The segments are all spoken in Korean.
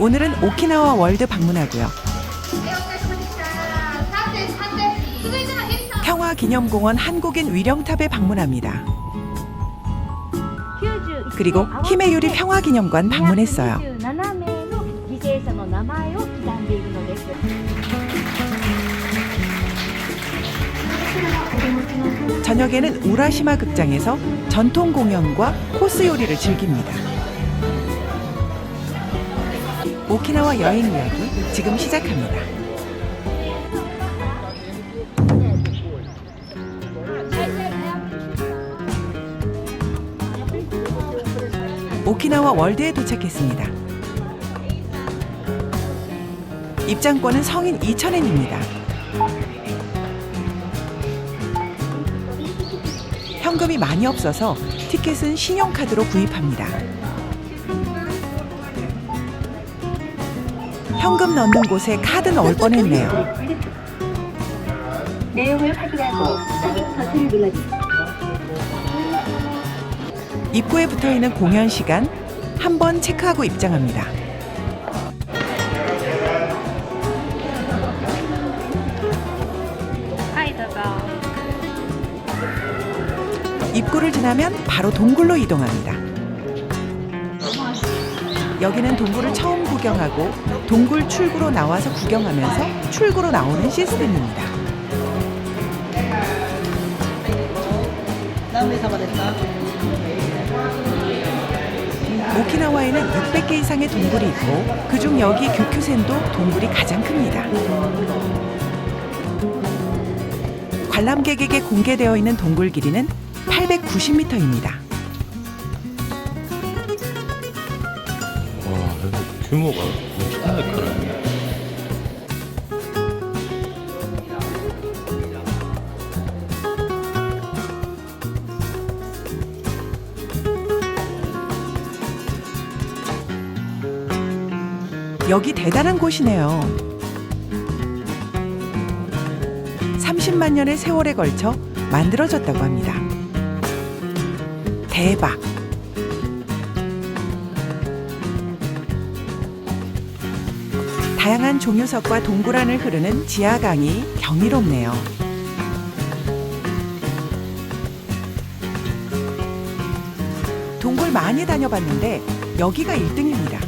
오늘은 오키나와 월드 방문하고요. 평화기념공원 한국인 위령탑에 방문합니다. 그리고 히메유리 평화기념관 방문했어요. 저녁에는 우라시마 극장에서 전통 공연과 코스 요리를 즐깁니다. 오키나와 여행 이야기 지금 시작합니다. 오키나와 월드에 도착했습니다. 입장권은 성인 2,000엔입니다. 현금이 많이 없어서 티켓은 신용카드로 구입합니다. 현금 넣는 곳에 카드 넣을 뻔했네요. 내용을 확인하고 확인 버튼을 눌러주세요. 입구에 붙어있는 공연 시간 한번 체크하고 입장합니다. 입구를 지나면 바로 동굴로 이동합니다. 여기는 동굴을 처음 구경하고 동굴 출구로 나와서 구경하면서 출구로 나오는 시스템입니다. 오키나와에는 600개 이상의 동굴이 있고 그중 여기 교큐센도 동굴이 가장 큽니다. 관람객에게 공개되어 있는 동굴 길이는 890m입니다. 와, 여기 규모가 엄청나게 크네. 여기 대단한 곳이네요. 30만 년의 세월에 걸쳐 만들어졌다고 합니다. 대박! 다양한 종유석과 동굴 안을 흐르는 지하강이 경이롭네요. 동굴 많이 다녀봤는데 여기가 1등입니다.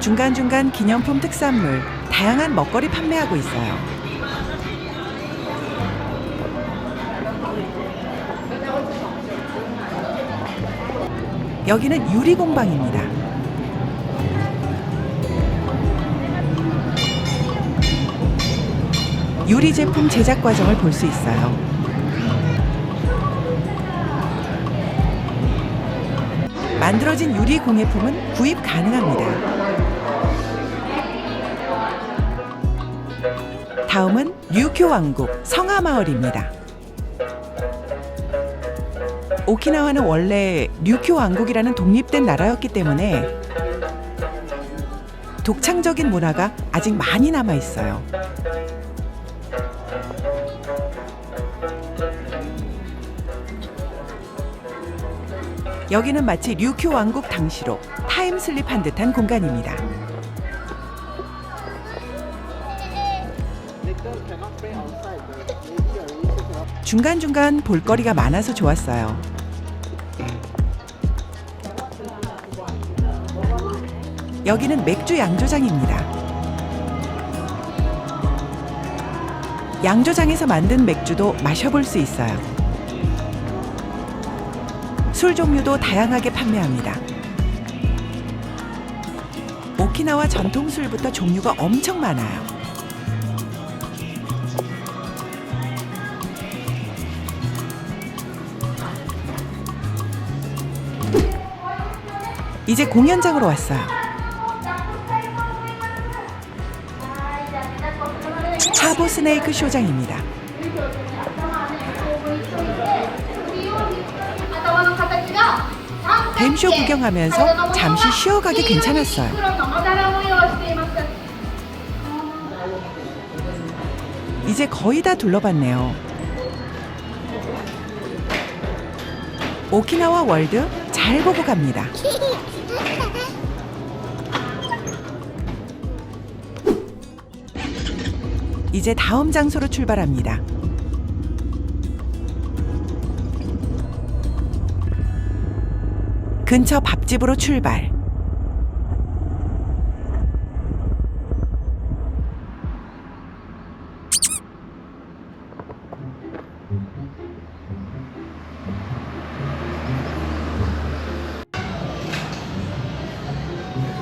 중간중간 기념품 특산물, 다양한 먹거리 판매하고 있어요. 여기는 유리 공방입니다. 유리 제품 제작 과정을 볼 수 있어요. 만들어진 유리 공예품은 구입 가능합니다. 다음은 류큐 왕국 성하마을입니다. 오키나와는 원래 류큐 왕국이라는 독립된 나라였기 때문에 독창적인 문화가 아직 많이 남아 있어요. 여기는 마치 류큐 왕국 당시로 타임슬립한 듯한 공간입니다. 중간중간 볼거리가 많아서 좋았어요. 여기는 맥주 양조장입니다. 양조장에서 만든 맥주도 마셔볼 수 있어요. 술 종류도 다양하게 판매합니다. 오키나와 전통 술부터 종류가 엄청 많아요. 이제 공연장으로 왔어요. 하부 스네이크 쇼장입니다. 뱀쇼 구경하면서 잠시 쉬어가기 괜찮았어요. 이제 거의 다 둘러봤네요. 오키나와 월드 잘 보고 갑니다. 이제 다음 장소로 출발합니다. 근처 밥집으로 출발.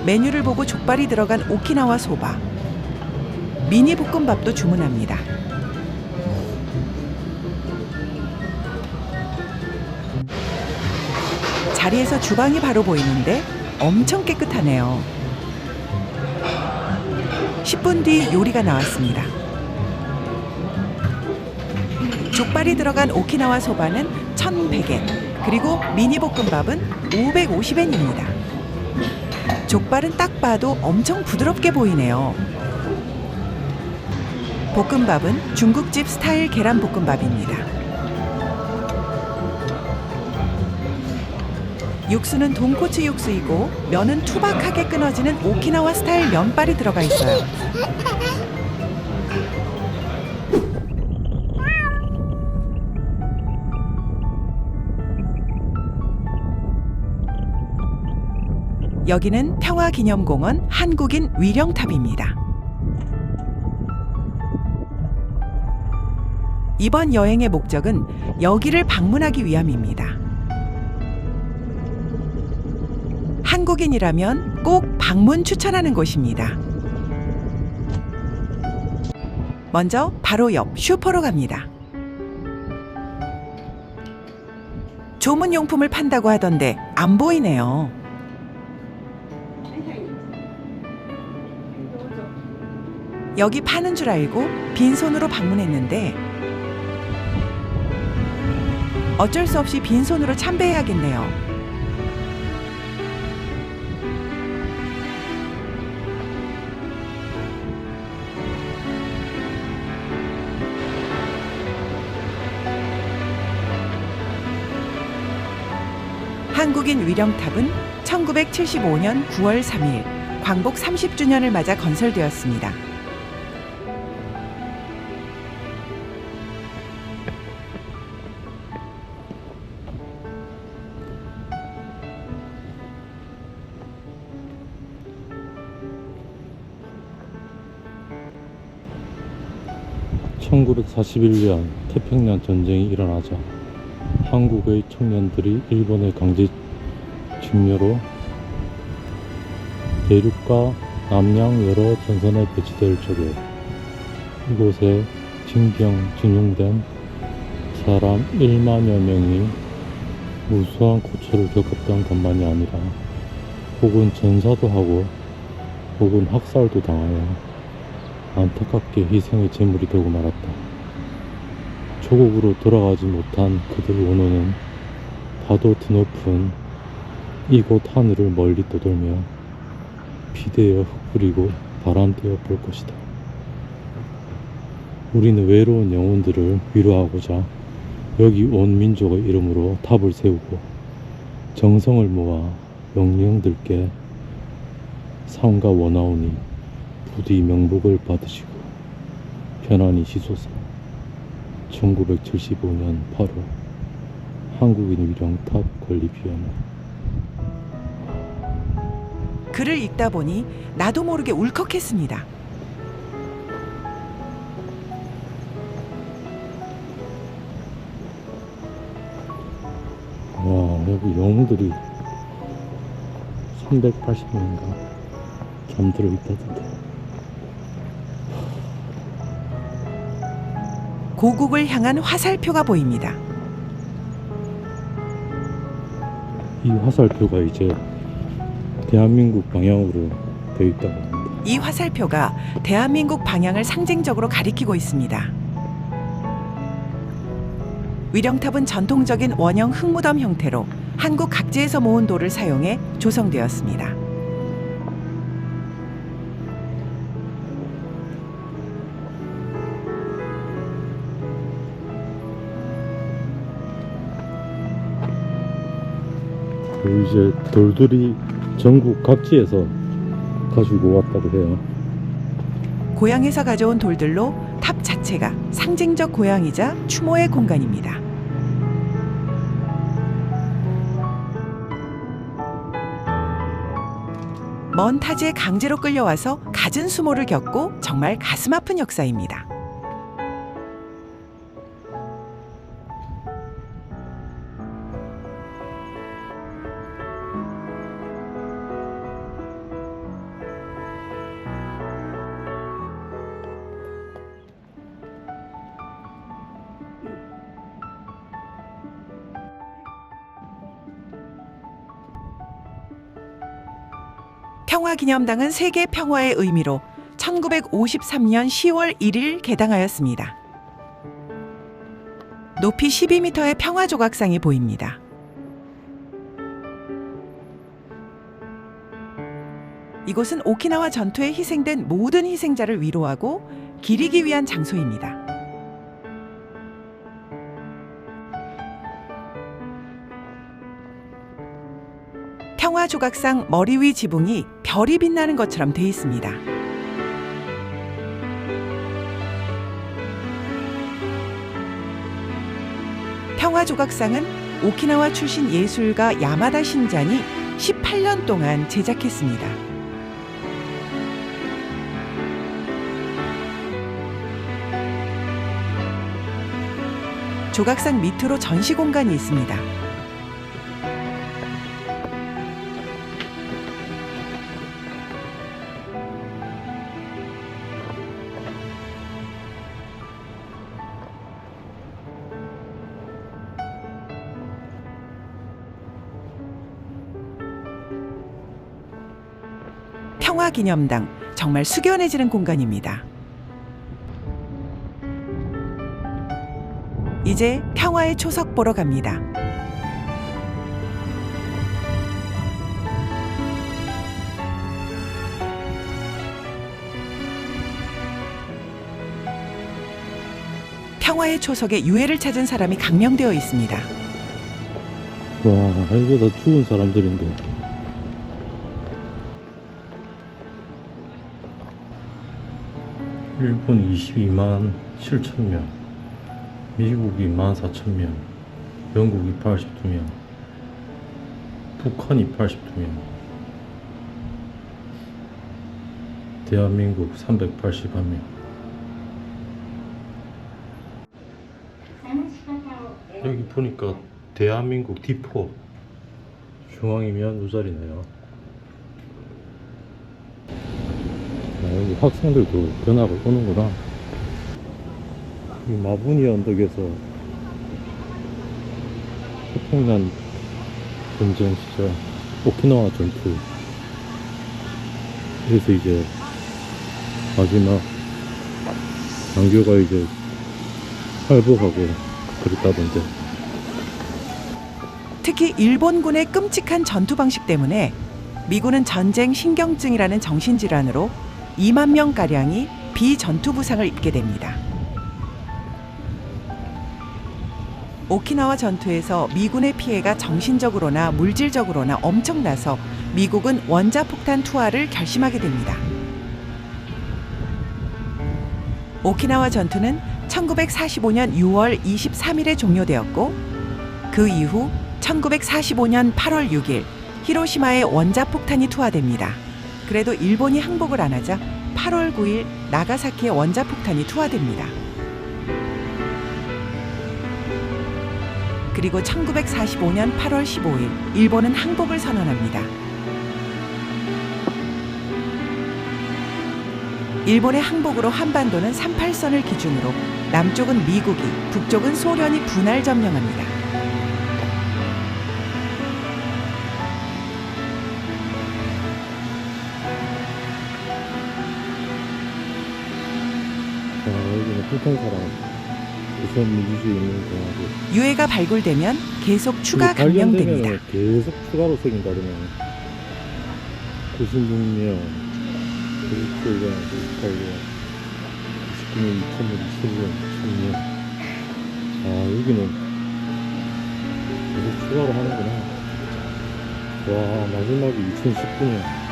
메뉴를 보고 족발이 들어간 오키나와 소바, 미니 볶음밥도 주문합니다. 자리에서 주방이 바로 보이는데 엄청 깨끗하네요. 10분 뒤 요리가 나왔습니다. 족발이 들어간 오키나와 소바는 1,100엔, 그리고 미니 볶음밥은 550엔입니다. 족발은 딱 봐도 엄청 부드럽게 보이네요. 볶음밥은 중국집 스타일 계란 볶음밥입니다. 육수는 돈코츠 육수이고 면은 투박하게 끊어지는 오키나와 스타일 면발이 들어가 있어요. 여기는 평화기념공원 한국인 위령탑입니다. 이번 여행의 목적은 여기를 방문하기 위함입니다. 한국인이라면 꼭 방문 추천하는 곳입니다. 먼저 바로 옆 슈퍼로 갑니다. 조문용품을 판다고 하던데 안 보이네요. 여기 파는 줄 알고 빈손으로 방문했는데 어쩔 수 없이 빈손으로 참배해야겠네요. 한국인 위령탑은 1975년 9월 3일 광복 30주년을 맞아 건설되었습니다. (1941년) 태평양 전쟁이 일어나자 한국의 청년들이 일본의 강제 직녀로 대륙과 남양 여러 전선에 배치될 적에 이곳에 징용된 사람 1만여 명이 무수한 고초를 겪었던 것만이 아니라 혹은 전사도 하고 혹은 학살도 당하여 안타깝게 희생의 제물이 되고 말았다. 조국으로 돌아가지 못한 그들 원호는 파도 드높은 이곳 하늘을 멀리 떠돌며 비대어 흩뿌리고 바람되어 볼 것이다. 우리는 외로운 영혼들을 위로하고자 여기 온 민족의 이름으로 탑을 세우고 정성을 모아 영령들께 상가 원하오니 부디 명복을 받으시고 편안히 쉬소서. 1975년 8월 한국인 위령탑 건립위원회. 글을 읽다 보니 나도 모르게 울컥했습니다. 와, 여기 영웅들이 380명인가 잠들어 있다던데. 고국을 향한 화살표가 보입니다. 이 화살표가 이제 대한민국 방향으로 되어 있다고 합니다. 이 화살표가 대한민국 방향을 상징적으로 가리키고 있습니다. 위령탑은 전통적인 원형 흙무덤 형태로 한국 각지에서 모은 돌을 사용해 조성되었습니다. 그 이제 돌들이 전국 각지에서 가지고 왔다고 해요. 고향에서 가져온 돌들로 탑 자체가 상징적 고향이자 추모의 공간입니다. 먼 타지에 강제로 끌려와서 갖은 수모를 겪고 정말 가슴 아픈 역사입니다. 평화기념당은 세계 평화의 의미로 1953년 10월 1일 개당하였습니다. 높이 12m의 평화조각상이 보입니다. 이곳은 오키나와 전투에 희생된 모든 희생자를 위로하고 기리기 위한 장소입니다. 평화조각상 머리 위 지붕이 별이 빛나는 것처럼 돼 있습니다. 평화조각상은 오키나와 출신 예술가 야마다 신잔이 18년 동안 제작했습니다. 조각상 밑으로 전시 공간이 있습니다. 평화기념당, 정말 숙연해지는 공간입니다. 이제 평화의 초석 보러 갑니다. 평화의 초석에 유해를 찾은 사람이 강명되어 있습니다. 와, 이거 다 죽은 사람들인데. 일본 22만 7천 명, 미국이 14,000명, 영국이 82명, 북한이 82명, 대한민국 381명. 여기 보니까 대한민국 D4 중앙이면 이 자리네요. 여기 학생들도 견학을 오는구나. 이 마부니 언덕에서 태평양 전쟁 시절 오키나와 전투, 그래서 이제 마지막 장교가 이제 활복하고 그랬다던데. 특히 일본군의 끔찍한 전투 방식 때문에 미군은 전쟁 신경증이라는 정신질환으로 2만 명가량이 비전투 부상을 입게 됩니다. 오키나와 전투에서 미군의 피해가 정신적으로나 물질적으로나 엄청나서 미국은 원자폭탄 투하를 결심하게 됩니다. 오키나와 전투는 1945년 6월 23일에 종료되었고, 그 이후 1945년 8월 6일 히로시마에 원자폭탄이 투하됩니다. 그래도 일본이 항복을 안 하자 8월 9일 나가사키에 원자폭탄이 투하됩니다. 그리고 1945년 8월 15일 일본은 항복을 선언합니다. 일본의 항복으로 한반도는 38선을 기준으로 남쪽은 미국이, 북쪽은 소련이 분할 점령합니다. 여기는 불편사랑 우선 민주주의 있는 공화국. 유해가 발굴되면 계속 추가 감명됩니다. 계속 추가로 새긴다더니 96년, 97년, 98년, 29년, 2000년, 2000년, 2000년. 아, 여기는 계속 추가로 하는구나. 와, 마지막이 2010분이야.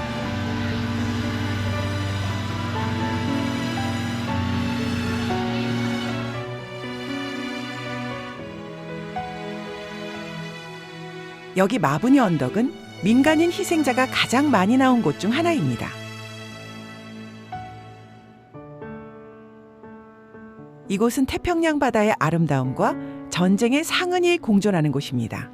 여기 마부니 언덕은 민간인 희생자가 가장 많이 나온 곳 중 하나입니다. 이곳은 태평양 바다의 아름다움과 전쟁의 상흔이 공존하는 곳입니다.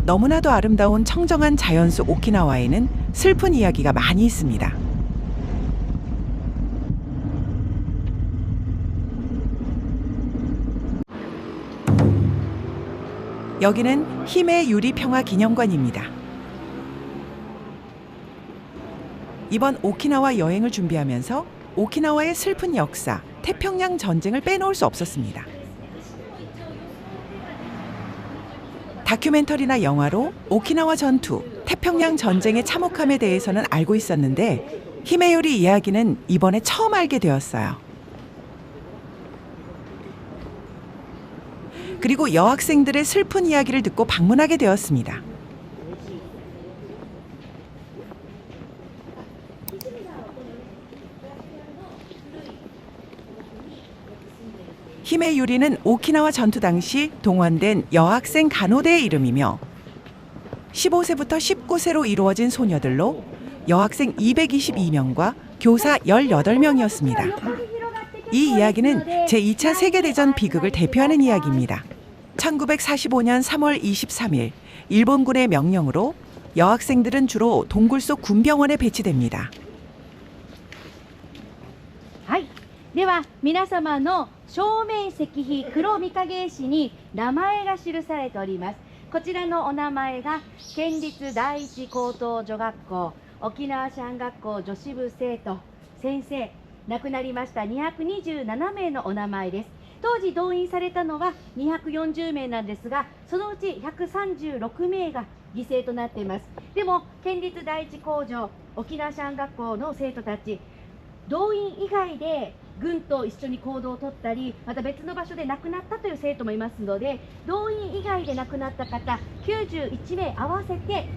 너무나도 아름다운 청정한 자연 속 오키나와에는 슬픈 이야기가 많이 있습니다. 여기는 히메 유리평화 기념관입니다. 이번 오키나와 여행을 준비하면서 오키나와의 슬픈 역사, 태평양 전쟁을 빼놓을 수 없었습니다. 다큐멘터리나 영화로 오키나와 전투, 태평양 전쟁의 참혹함에 대해서는 알고 있었는데 히메 유리 이야기는 이번에 처음 알게 되었어요. 그리고 여학생들의 슬픈 이야기를 듣고 방문하게 되었습니다. 히메 유리는 오키나와 전투 당시 동원된 여학생 간호대의 이름이며 15세부터 19세로 이루어진 소녀들로 여학생 222명과 교사 18명이었습니다. 이 이야기는 제2차 세계대전 비극을 대표하는 이야기입니다. 1945년 3월 23일 일본군의 명령으로 여학생들은 주로 동굴 속 군병원에 배치됩니다. はい。では皆様の正面石碑黒御影石に名前が記されております。こちらのお名前が県立第一高等女学校沖縄市藩学校女子部生徒先生亡くなりました227名のお名前です。当時動員されたのは240名なんですが、そのうち136名が犠牲となっています。でも県立第一高女沖縄市藩学校の生徒たち、動員以外で軍と一緒に行動を取ったり、また別の場所で亡くなったという生徒もいますので、動員以外で亡くなった方91名合わせて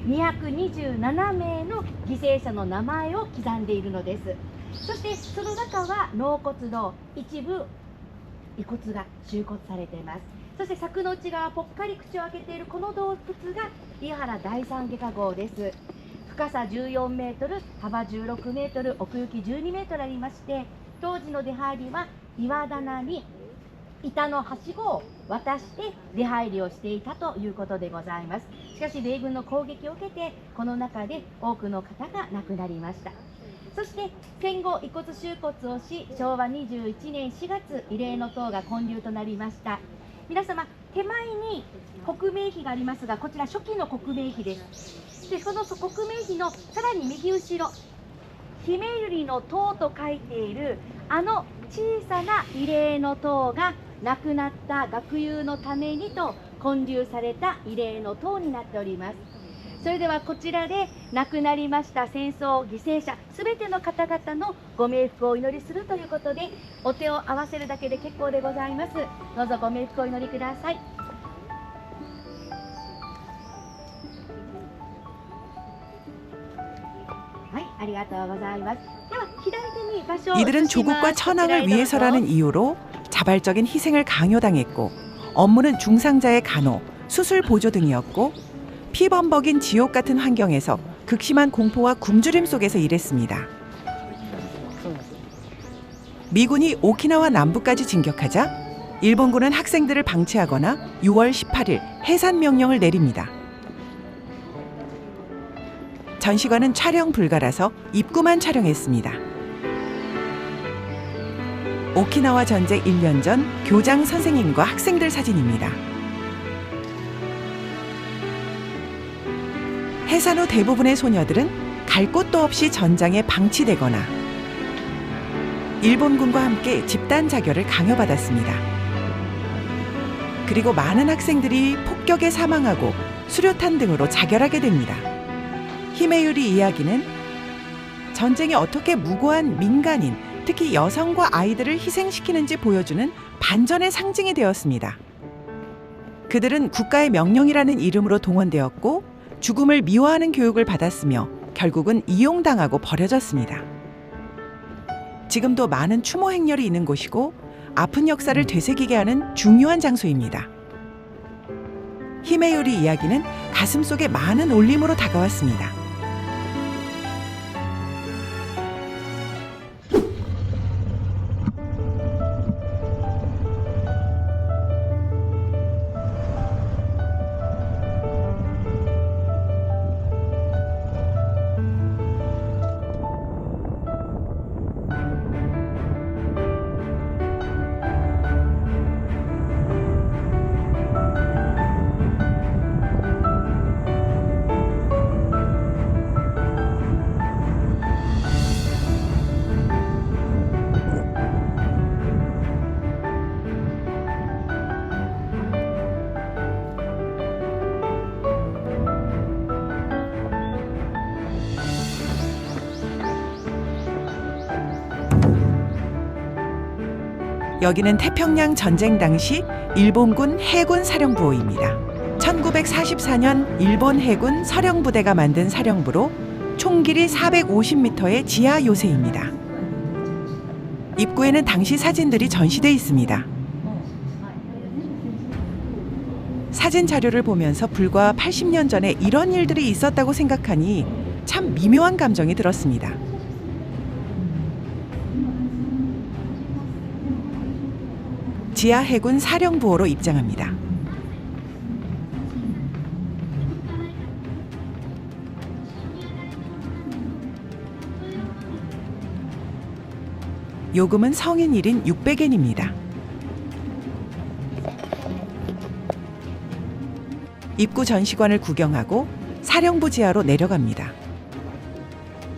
227名の犠牲者の名前を刻んでいるのです。そしてその中は納骨堂、一部遺骨が収骨されています。そして柵の内側ぽっかり口を開けているこの洞窟が伊原第三外科壕です。深さ14メートル、幅16メートル、奥行き12メートルありまして、当時の出入りは岩棚に板のはしごを渡して出入りをしていたということでございます。しかし米軍の攻撃を受けてこの中で多くの方が亡くなりました。そして戦後遺骨収骨をし、昭和21年4月慰霊の塔が建立となりました。皆様手前に刻銘碑がありますが、こちら初期の刻銘碑です。でその刻銘碑のさらに右後ろ、ひめゆりの塔と書いているあの小さな慰霊の塔が亡くなった学友のためにと建立された慰霊の塔になっております。それではこちらで亡くなりました戦争犠牲者すべての方々のご冥福をお祈りするということで、お手を合わせるだけで結構でございます。どうぞご冥福をお祈りください。はい、ありがとうございます。では左手に場所を移します。 이들은 조국과 천황을 위해서라는 이유로 자발적인 희생을 강요당했고, 업무는 중상자의 간호, 수술 보조 등이었고, 피범벅인 지옥 같은 환경에서 극심한 공포와 굶주림 속에서 일했습니다. 미군이 오키나와 남부까지 진격하자 일본군은 학생들을 방치하거나 6월 18일 해산 명령을 내립니다. 전시관은 촬영 불가라서 입구만 촬영했습니다. 오키나와 전쟁 1년 전 교장 선생님과 학생들 사진입니다. 해산 후 대부분의 소녀들은 갈 곳도 없이 전장에 방치되거나 일본군과 함께 집단 자결을 강요받았습니다. 그리고 많은 학생들이 폭격에 사망하고 수류탄 등으로 자결하게 됩니다. 히메 유리 이야기는 전쟁이 어떻게 무고한 민간인, 특히 여성과 아이들을 희생시키는지 보여주는 반전의 상징이 되었습니다. 그들은 국가의 명령이라는 이름으로 동원되었고 죽음을 미워하는 교육을 받았으며 결국은 이용당하고 버려졌습니다. 지금도 많은 추모 행렬이 있는 곳이고 아픈 역사를 되새기게 하는 중요한 장소입니다. 힘의 요리 이야기는 가슴속에 많은 울림으로 다가왔습니다. 여기는 태평양 전쟁 당시 일본군 해군 사령부호입니다. 1944년 일본 해군 서령부대가 만든 사령부로 총 길이 450m의 지하 요새입니다. 입구에는 당시 사진들이 전시돼 있습니다. 사진 자료를 보면서 불과 80년 전에 이런 일들이 있었다고 생각하니 참 미묘한 감정이 들었습니다. 지하 해군 사령부호로 입장합니다. 요금은 성인 1인 600엔입니다. 입구 전시관을 구경하고 사령부 지하로 내려갑니다.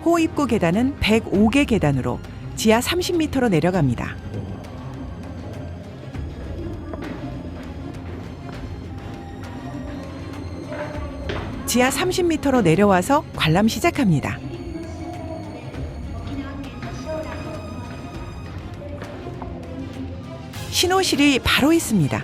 호 입구 계단은 105개 계단으로 지하 30m로 내려갑니다. 지하 30m로 내려와서 관람 시작합니다. 신호실이 바로 있습니다.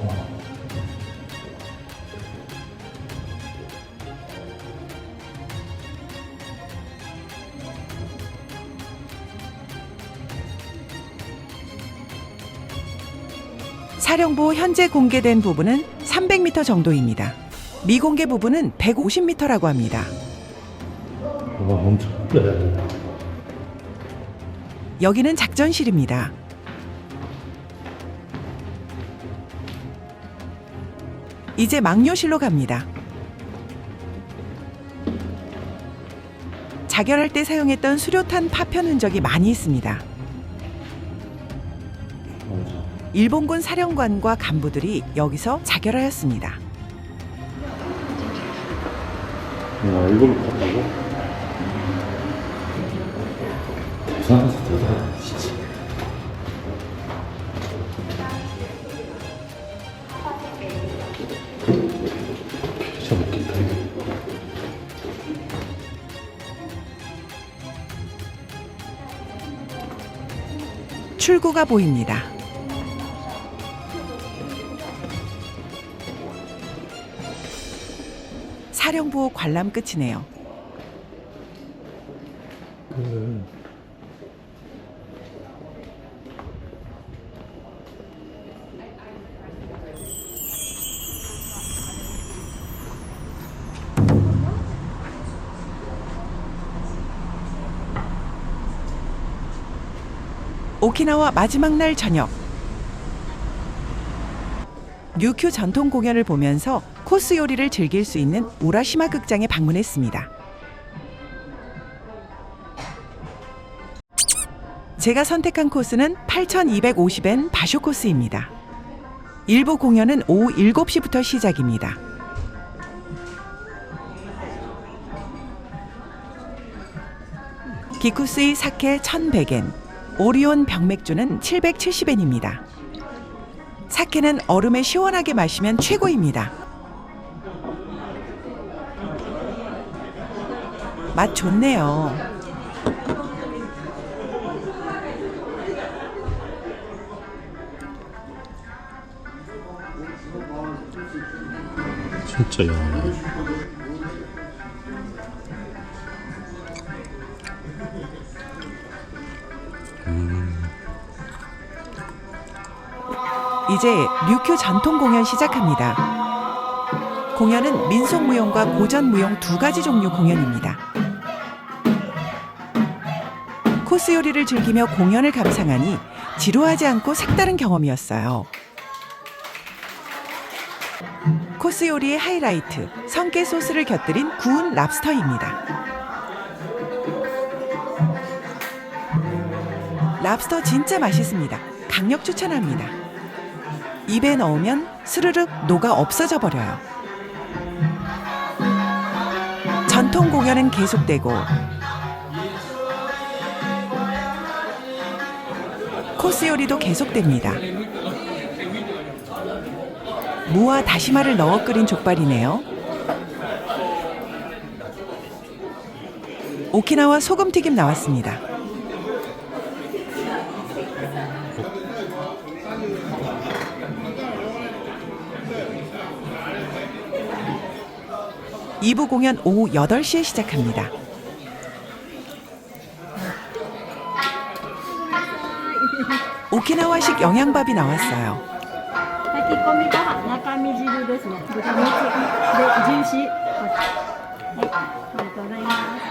사령부 현재 공개된 부분은 300m 정도입니다. 미공개 부분은 150m라고 합니다. 와, 엄청. 네. 여기는 작전실입니다. 이제 막료실로 갑니다. 자결할 때 사용했던 수류탄 파편 흔적이 많이 있습니다. 일본군 사령관과 간부들이 여기서 자결하였습니다. 와, 이걸 봤다고? 대단하다, 진짜. 펼쳐먹겠다, 이거. 출구가 보입니다. 사령부 관람 끝이네요. 오키나와 마지막 날 저녁. 류큐 전통 공연을 보면서 코스 요리를 즐길 수 있는 우라시마 극장에 방문했습니다. 제가 선택한 코스는 8,250엔 바쇼 코스입니다. 일부 공연은 오후 7시부터 시작입니다. 기쿠스이 사케 1,100엔, 오리온 병맥주는 770엔입니다. 사케는 얼음에 시원하게 마시면 최고입니다. 맛 좋네요. 진짜야. 이제 류큐 전통 공연 시작합니다. 공연은 민속무용과 고전무용 두 가지 종류 공연입니다. 코스 요리를 즐기며 공연을 감상하니 지루하지 않고 색다른 경험이었어요. 코스 요리의 하이라이트, 성게 소스를 곁들인 구운 랍스터입니다. 랍스터 진짜 맛있습니다. 강력 추천합니다. 입에 넣으면 스르륵 녹아 없어져 버려요. 전통 공연은 계속되고 코스 요리도 계속됩니다. 무와 다시마를 넣어 끓인 족발이네요. 오키나와 소금튀김 나왔습니다. 이부 공연 오후 8시에 시작합니다. 오키나와식 영양밥이 나왔어요. 炊き込みご飯、中身汁ですね。豚肉でジューシー。はい、ありがとうございます。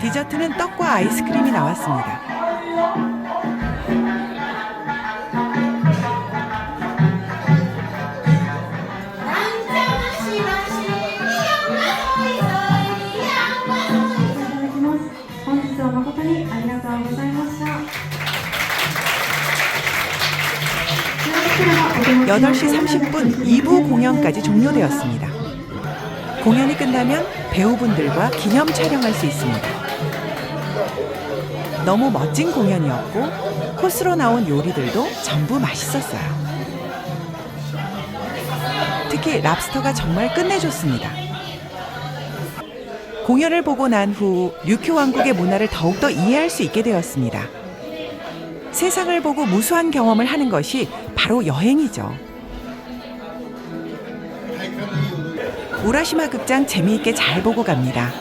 디저트는 떡과 아이스크림이 나왔습니다. 여덟 시 30분 2부 공연까지 종료되었습니다. 공연이 끝나면 배우분들과 기념 촬영할 수 있습니다. 너무 멋진 공연이었고 코스로 나온 요리들도 전부 맛있었어요. 특히 랍스터가 정말 끝내줬습니다. 공연을 보고 난 후 류큐 왕국의 문화를 더욱더 이해할 수 있게 되었습니다. 세상을 보고 무수한 경험을 하는 것이 바로 여행이죠. 우라시마 극장 재미있게 잘 보고 갑니다.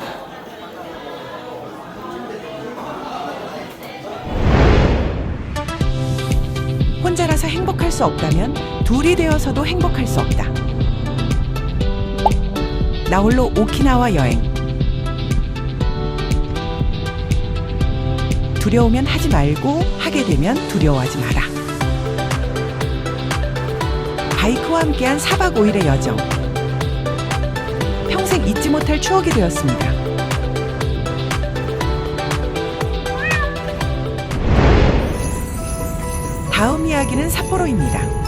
혼자라서 행복할 수 없다면 둘이 되어서도 행복할 수 없다. 나홀로 오키나와 여행. 두려우면 하지 말고 하게 되면 두려워하지 마라. 바이크와 함께한 4박 5일의 여정. 평생 잊지 못할 추억이 되었습니다. 다음 이야기는 삿포로입니다.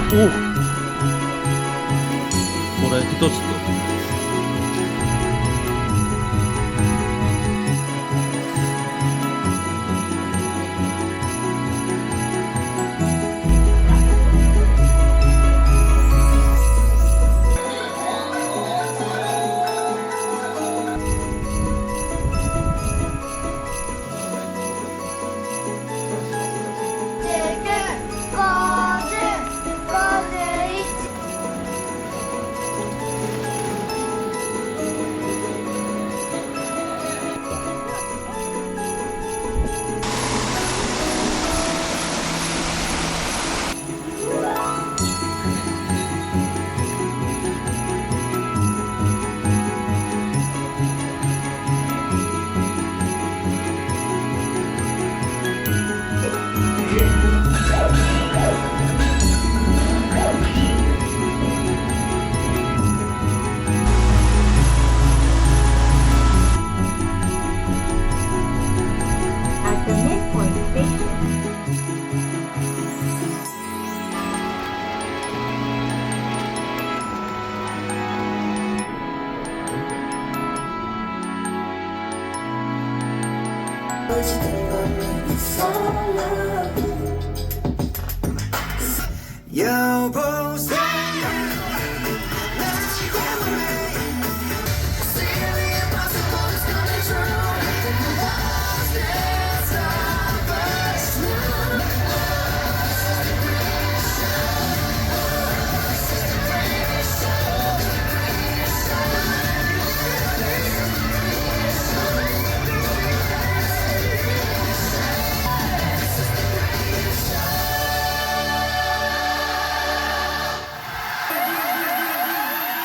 오! これ一つと。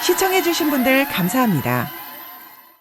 시청해주신 분들 감사합니다.